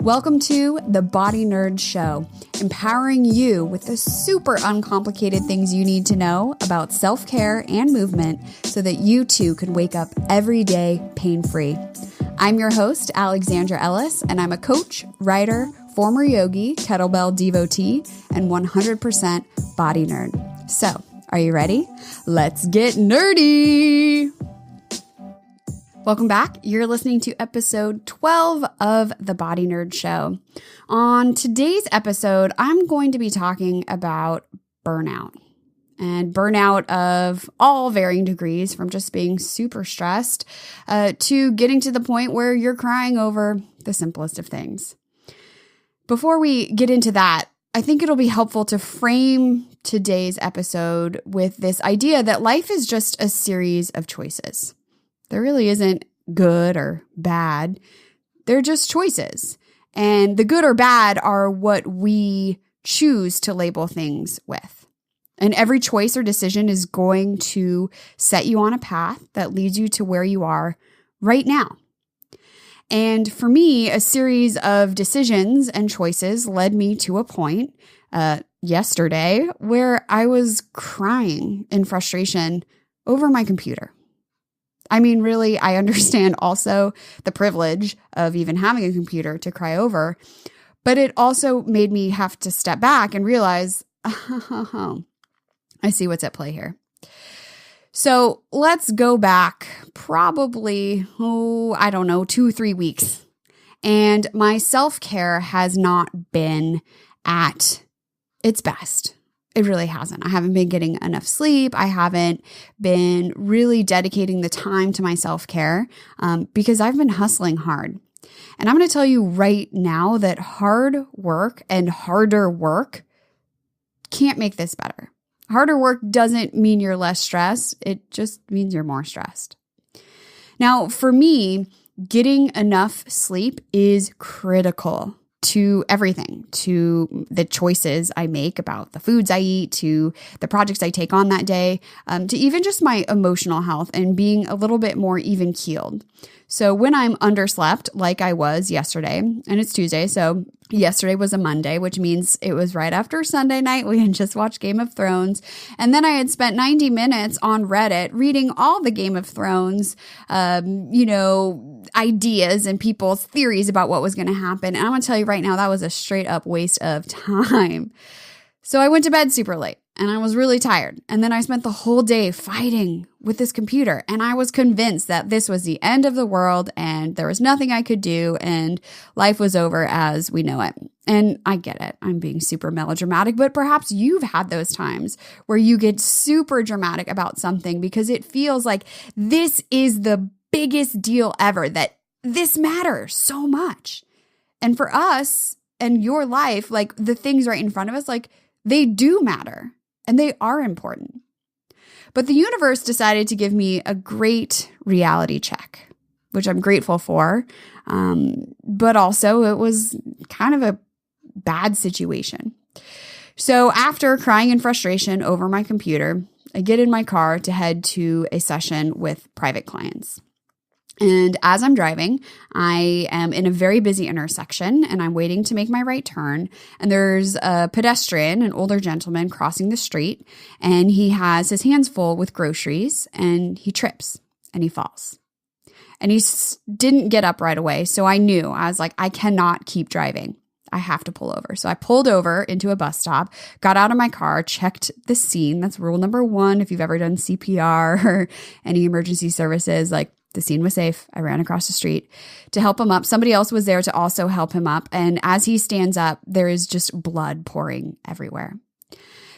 Welcome to the Body Nerd Show, empowering you with the super uncomplicated things you need to know about self-care and movement so that you too can wake up every day pain-free. I'm your host, Alexandra Ellis, and I'm a coach, writer, former yogi, kettlebell devotee, and 100% body nerd. So, are you ready? Let's get nerdy! Welcome back. You're listening to episode 12 of the Body Nerd Show. On today's episode, I'm going to be talking about burnout. And burnout of all varying degrees, from just being super stressed to getting to the point where you're crying over the simplest of things. Before we get into that, I think it'll be helpful to frame today's episode with this idea that life is just a series of choices. There really isn't good or bad. They're just choices. And the good or bad are what we choose to label things with. And every choice or decision is going to set you on a path that leads you to where you are right now. And for me, a series of decisions and choices led me to a point yesterday where I was crying in frustration over my computer. I mean, really, I understand also the privilege of even having a computer to cry over, but it also made me have to step back and realize, I see what's at play here. So let's go back probably, 2-3 weeks. And my self-care has not been at its best. It really hasn't. I haven't been getting enough sleep. I haven't been really dedicating the time to my self-care because I've been hustling hard. And I'm going to tell you right now that hard work and harder work can't make this better. Harder work doesn't mean you're less stressed. It just means you're more stressed. Now, for me, getting enough sleep is critical to everything, to the choices I make about the foods I eat, to the projects I take on that day, to even just my emotional health and being a little bit more even keeled. So when I'm underslept, like I was yesterday, and it's Tuesday, so yesterday was a Monday, which means it was right after Sunday night. We had just watched Game of Thrones. And then I had spent 90 minutes on Reddit reading all the Game of Thrones, ideas and people's theories about what was going to happen. And I'm going to tell you right now, that was a straight up waste of time. So I went to bed super late and I was really tired. And then I spent the whole day fighting with this computer. And I was convinced that this was the end of the world and there was nothing I could do and life was over as we know it. And I get it. I'm being super melodramatic, but perhaps you've had those times where you get super dramatic about something because it feels like this is the biggest deal ever, that this matters so much. And for us and your life, like the things right in front of us, like they do matter and they are important. But the universe decided to give me a great reality check, which I'm grateful for. But also it was kind of a bad situation. So after crying in frustration over my computer, I get in my car to head to a session with private clients. And as I'm driving, I am in a very busy intersection and I'm waiting to make my right turn. And there's a pedestrian, an older gentleman crossing the street, and he has his hands full with groceries and he trips and he falls. And he didn't get up right away. So I was like, I cannot keep driving. I have to pull over. So I pulled over into a bus stop, got out of my car, checked the scene. That's rule number 1. If you've ever done CPR or any emergency services, like, the scene was safe. I ran across the street to help him up. Somebody else was there to also help him up. And as he stands up, there is just blood pouring everywhere.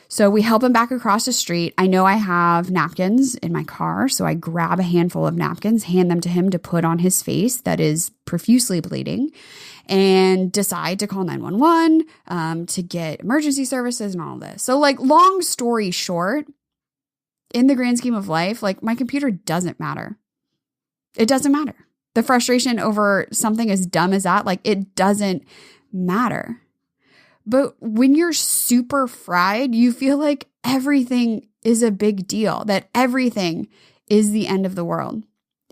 So we help him back across the street. I know I have napkins in my car. So I grab a handful of napkins, hand them to him to put on his face that is profusely bleeding, and decide to call 911 to get emergency services and all this. So like, long story short, in the grand scheme of life, like my computer doesn't matter. It doesn't matter. The frustration over something as dumb as that, like it doesn't matter. But when you're super fried, you feel like everything is a big deal, that everything is the end of the world.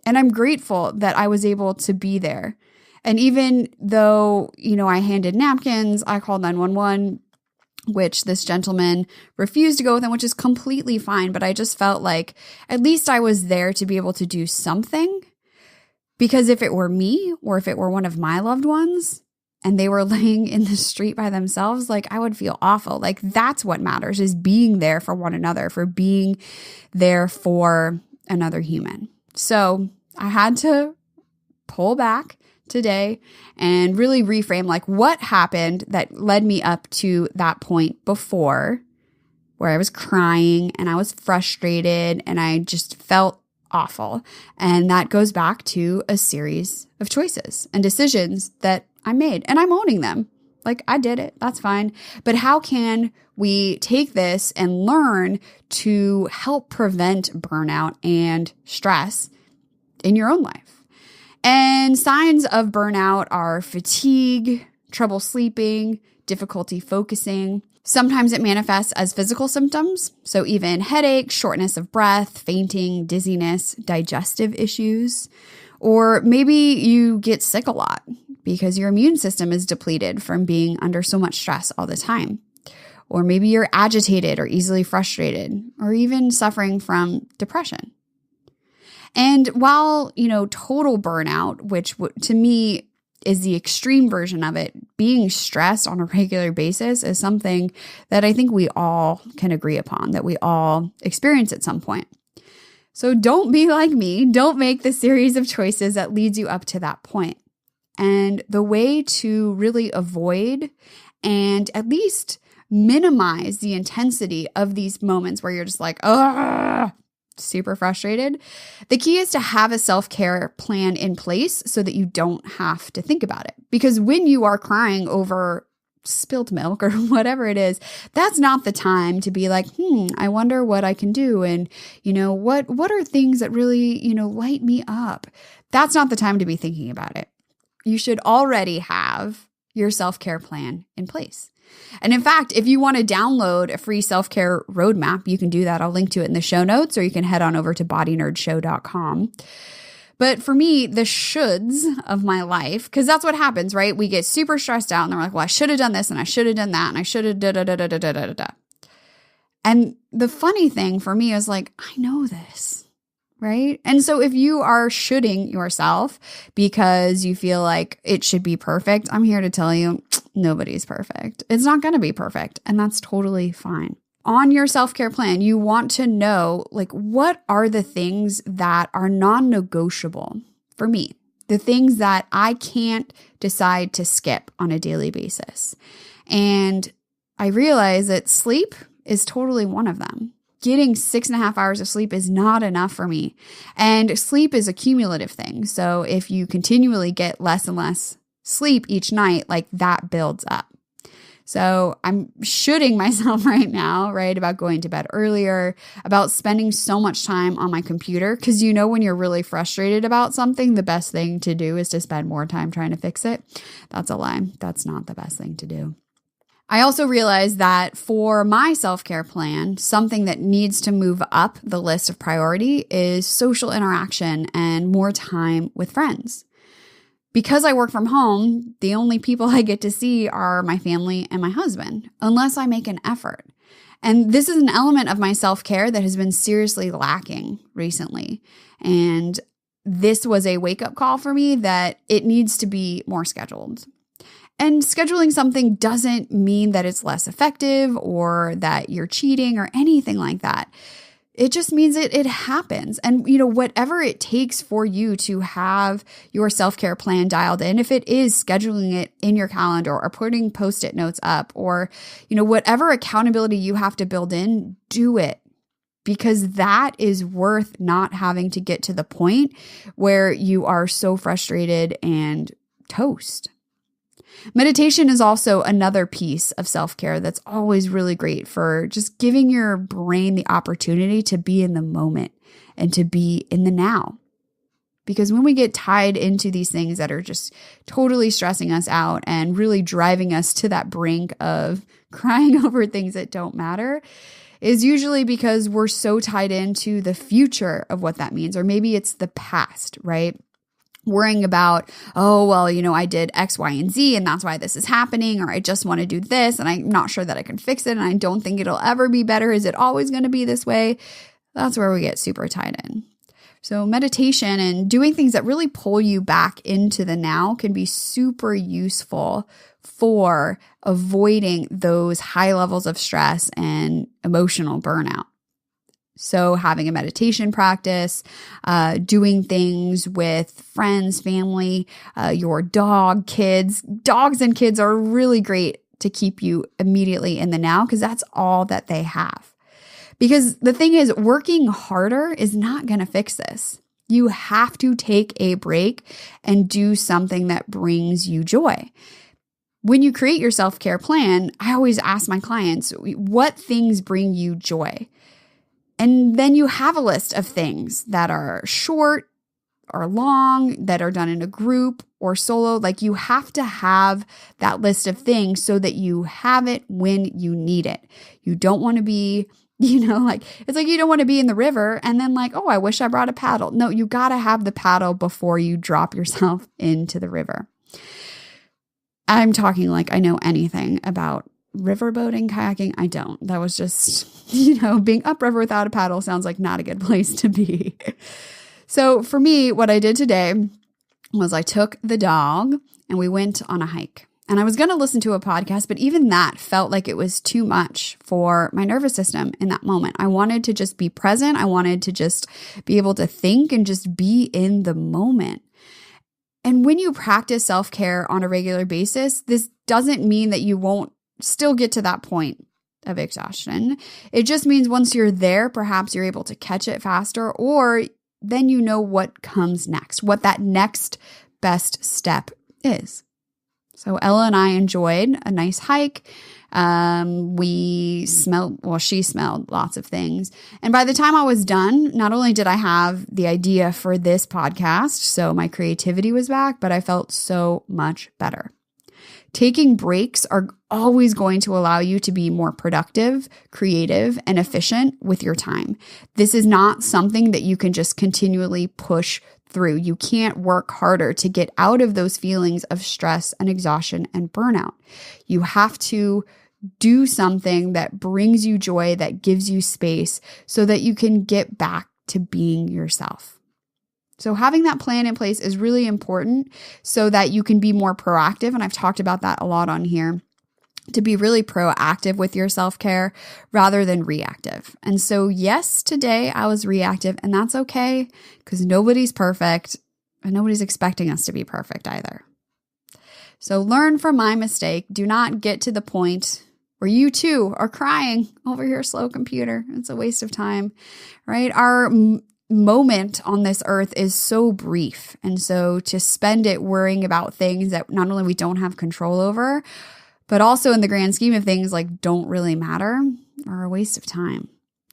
And I'm grateful that I was able to be there And even though, I handed napkins, I called 911, which this gentleman refused to go with him, which is completely fine. But I just felt like at least I was there to be able to do something. Because if it were me or if it were one of my loved ones and they were laying in the street by themselves, like I would feel awful. Like that's what matters, is being there for one another, for being there for another human. So I had to pull back today and really reframe like what happened that led me up to that point before where I was crying and I was frustrated and I just felt awful. And that goes back to a series of choices and decisions that I made, and I'm owning them. Like I did it. That's fine. But how can we take this and learn to help prevent burnout and stress in your own life? And signs of burnout are fatigue, trouble sleeping, difficulty focusing. Sometimes it manifests as physical symptoms. So even headache, shortness of breath, fainting, dizziness, digestive issues. Or maybe you get sick a lot because your immune system is depleted from being under so much stress all the time. Or maybe you're agitated or easily frustrated, or even suffering from depression. And while, total burnout, which to me is the extreme version of it, being stressed on a regular basis is something that I think we all can agree upon, that we all experience at some point. So don't be like me. Don't make the series of choices that leads you up to that point. And the way to really avoid and at least minimize the intensity of these moments where you're just like, ugh, super frustrated. The key is to have a self-care plan in place so that you don't have to think about it. Because when you are crying over spilled milk or whatever it is, that's not the time to be like, I wonder what I can do. And, what are things that really, light me up? That's not the time to be thinking about it. You should already have your self-care plan in place. And in fact, if you want to download a free self-care roadmap, you can do that. I'll link to it in the show notes, or you can head on over to bodynerdshow.com. But for me, the shoulds of my life, because that's what happens, right? We get super stressed out and they're like, well, I should have done this and I should have done that and I should have da-da-da-da-da-da-da-da. And the funny thing for me is like, I know this, right? And so if you are shoulding yourself because you feel like it should be perfect, I'm here to tell you, nobody's perfect. It's not going to be perfect. And that's totally fine. On your self-care plan, you want to know, like, what are the things that are non-negotiable for me? The things that I can't decide to skip on a daily basis. And I realize that sleep is totally one of them. Getting 6.5 hours of sleep is not enough for me. And sleep is a cumulative thing. So if you continually get less and less sleep each night, like that builds up. So I'm shooting myself right now, right, about going to bed earlier, about spending so much time on my computer. Because when you're really frustrated about something, the best thing to do is to spend more time trying to fix it. That's a lie. That's not the best thing to do. I also realized that for my self-care plan, something that needs to move up the list of priority is social interaction and more time with friends. Because I work from home, the only people I get to see are my family and my husband, unless I make an effort. And this is an element of my self-care that has been seriously lacking recently. And this was a wake-up call for me that it needs to be more scheduled. And scheduling something doesn't mean that it's less effective or that you're cheating or anything like that. It just means it happens. And, whatever it takes for you to have your self-care plan dialed in, if it is scheduling it in your calendar or putting Post-it notes up or, whatever accountability you have to build in, do it. Because that is worth not having to get to the point where you are so frustrated and toast. Meditation is also another piece of self-care that's always really great for just giving your brain the opportunity to be in the moment and to be in the now. Because when we get tied into these things that are just totally stressing us out and really driving us to that brink of crying over things that don't matter, is usually because we're so tied into the future of what that means. Or maybe it's the past, right? worrying about, oh, well, I did X, Y, and Z, and that's why this is happening, or I just want to do this, and I'm not sure that I can fix it, and I don't think it'll ever be better. Is it always going to be this way? That's where we get super tied in. So meditation and doing things that really pull you back into the now can be super useful for avoiding those high levels of stress and emotional burnout. So having a meditation practice, doing things with friends, family, your dog, kids. Dogs and kids are really great to keep you immediately in the now because that's all that they have. Because the thing is, working harder is not going to fix this. You have to take a break and do something that brings you joy. When you create your self-care plan, I always ask my clients, what things bring you joy? And then you have a list of things that are short or long, that are done in a group or solo. Like you have to have that list of things so that you have it when you need it. You don't want to be, it's like you don't want to be in the river and then like, oh, I wish I brought a paddle. No, you got to have the paddle before you drop yourself into the river. I'm talking like I know anything about riverboating, kayaking. I don't. That was just, being upriver without a paddle sounds like not a good place to be. So for me, what I did today was I took the dog and we went on a hike. And I was going to listen to a podcast, but even that felt like it was too much for my nervous system in that moment. I wanted to just be present. I wanted to just be able to think and just be in the moment. And when you practice self-care on a regular basis, this doesn't mean that you won't still get to that point of exhaustion. It just means once you're there, perhaps you're able to catch it faster, or then you know what comes next, what that next best step is. So Ella and I enjoyed a nice hike. She smelled lots of things. And by the time I was done, not only did I have the idea for this podcast, so my creativity was back, but I felt so much better. Taking breaks are always going to allow you to be more productive, creative, and efficient with your time. This is not something that you can just continually push through. You can't work harder to get out of those feelings of stress and exhaustion and burnout. You have to do something that brings you joy, that gives you space so that you can get back to being yourself. So having that plan in place is really important so that you can be more proactive. And I've talked about that a lot on here, to be really proactive with your self-care rather than reactive. And so yes, today I was reactive, and that's okay because nobody's perfect and nobody's expecting us to be perfect either. So learn from my mistake. Do not get to the point where you too are crying over your slow computer. It's a waste of time, right? Our moment on this earth is so brief. And so to spend it worrying about things that not only we don't have control over, but also in the grand scheme of things like don't really matter, are a waste of time.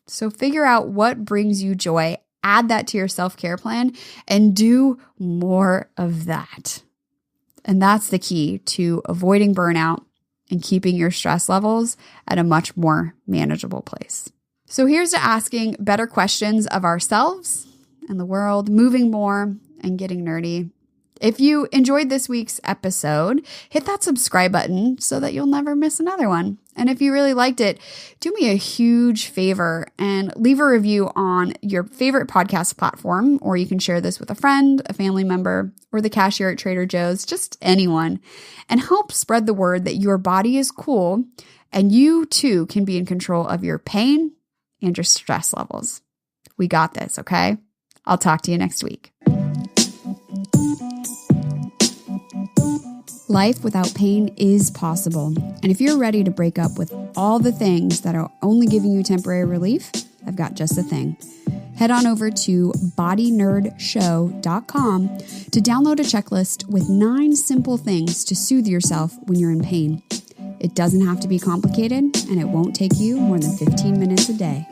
So figure out what brings you joy, add that to your self-care plan, and do more of that. And that's the key to avoiding burnout and keeping your stress levels at a much more manageable place. So here's to asking better questions of ourselves and the world, moving more, and getting nerdy. If you enjoyed this week's episode, hit that subscribe button so that you'll never miss another one. And if you really liked it, do me a huge favor and leave a review on your favorite podcast platform, or you can share this with a friend, a family member, or the cashier at Trader Joe's, just anyone, and help spread the word that your body is cool and you too can be in control of your pain and your stress levels. We got this, okay? I'll talk to you next week. Life without pain is possible. And if you're ready to break up with all the things that are only giving you temporary relief, I've got just the thing. Head on over to bodynerdshow.com to download a checklist with 9 simple things to soothe yourself when you're in pain. It doesn't have to be complicated, and it won't take you more than 15 minutes a day.